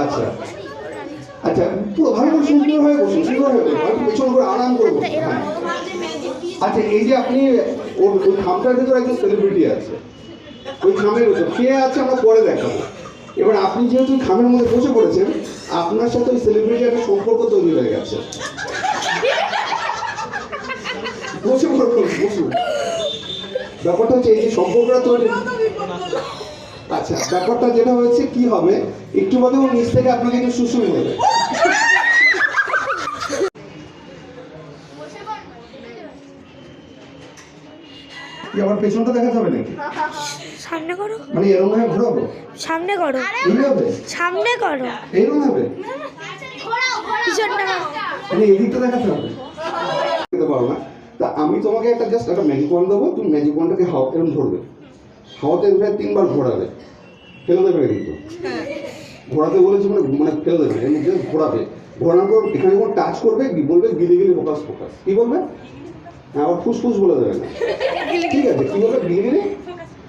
আচ্ছা আচ্ছা, পুরো ভালো করে সুন্দর হয়ে বসুন, সুন্দর হয়ে বসুন, পেছন করে আরাম করে বসুন। হ্যাঁ। আচ্ছা, এই যে আপনি ওই খামটার ভেতরে একজন সেলিব্রিটি আছে, ওই খামের ভেতর কে আছে আমরা পরে দেখাবো। এবার আপনি যেহেতু খামের মধ্যে বসে পড়েছেন, আপনার সাথে ওই সেলিব্রিটির একটা সম্পর্ক তৈরি হয়ে গেছে। বসে পড়ুন, বসুন। ব্যাপারটা হচ্ছে এই যে সম্পর্কটা তৈরি, আচ্ছা ব্যাপারটা যেটা হয়েছে কি হবে, একটু বাদে ও নিচ থেকে আপনাকে একটু শুশুই নেবে। আবার পেছনটা দেখা যাবে নাকি? সামনে করো, মানে এরকম ভাবে ঘোরাবো, সামনে করো, এইভাবে সামনে করো, এইরকম হবে, পিছনটা মানে এদিকটা দেখাতে হবে, দেখতে পারো না। তা আমি তোমাকে একটা জাস্ট একটা ম্যাজিক ওয়ান্ড দেবো, তুমি ম্যাজিক ওয়ান্ডটাকে হাওয়া এরকম ধরবে, হাওয়াতে উঠে 3 বার ঘোরাবে, ফেলে দেবে কিন্তু ঘোরাতে বলেছি, মানে মানে ফেলে দেবে, এর মধ্যে ঘোরাবে, ঘোরানোর পর এখানে যখন টাচ করবে বলবে গিলে গিলে ফোকাস ফোকাস, কি বলবে? হ্যাঁ, আবার ফুসফুস বলে দেবে না, ঠিক আছে, কি বলবে? গিলে গিলে